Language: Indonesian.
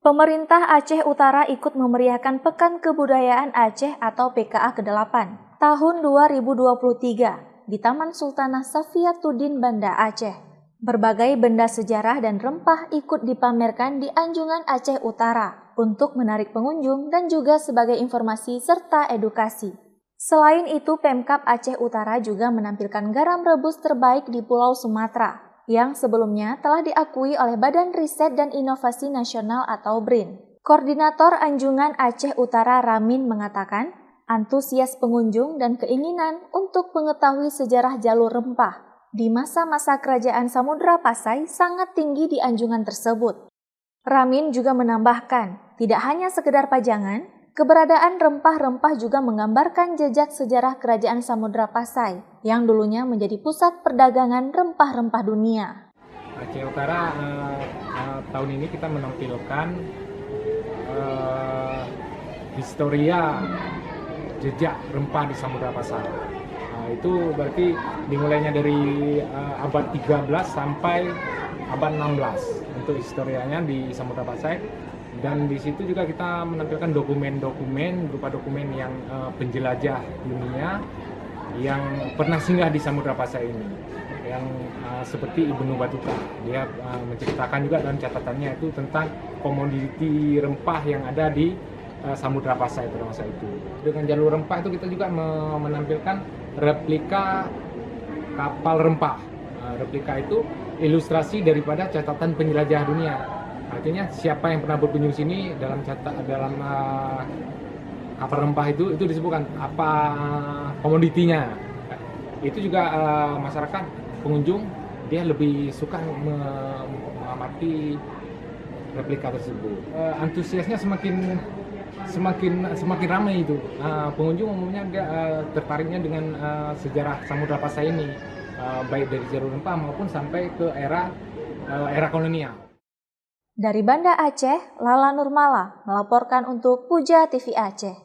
Pemerintah Aceh Utara ikut memeriahkan Pekan Kebudayaan Aceh atau PKA ke-8 tahun 2023 di Taman Sultanah Safiatuddin Banda Aceh. Berbagai benda sejarah dan rempah ikut dipamerkan di Anjungan Aceh Utara untuk menarik pengunjung dan juga sebagai informasi serta edukasi. Selain itu, Pemkab Aceh Utara juga menampilkan garam rebus terbaik di Pulau Sumatera yang sebelumnya telah diakui oleh Badan Riset dan Inovasi Nasional atau BRIN. Koordinator Anjungan Aceh Utara Ramin mengatakan, antusias pengunjung dan keinginan untuk mengetahui sejarah jalur rempah di masa-masa Kerajaan Samudra Pasai sangat tinggi di anjungan tersebut. Ramin juga menambahkan, tidak hanya sekedar pajangan, keberadaan rempah-rempah juga menggambarkan jejak sejarah Kerajaan Samudra Pasai yang dulunya menjadi pusat perdagangan rempah-rempah dunia. Aceh Utara tahun ini kita menampilkan historia jejak rempah di Samudra Pasai. Itu berarti dimulainya dari abad 13 sampai abad 16 untuk historianya di Samudra Pasai. Dan di situ juga kita menampilkan dokumen-dokumen berupa dokumen yang penjelajah dunia yang pernah singgah di Samudra Pasai ini, yang seperti Ibnu Battuta. Dia menceritakan juga dalam catatannya itu tentang komoditi rempah yang ada di Samudra Pasai pada masa itu. Dengan jalur rempah itu kita juga menampilkan replika kapal rempah. Replika itu ilustrasi daripada catatan penjelajah dunia. Artinya siapa yang pernah berkunjung sini dalam kapal rempah itu disebutkan apa komoditinya. Itu juga masyarakat pengunjung dia lebih suka mengamati replika tersebut. Antusiasnya semakin ramai itu. Pengunjung umumnya dia tertariknya dengan sejarah Samudra Pasai ini, baik dari jalur rempah maupun sampai ke era kolonial. Dari Banda Aceh, Lala Nurmala melaporkan untuk Puja TV Aceh.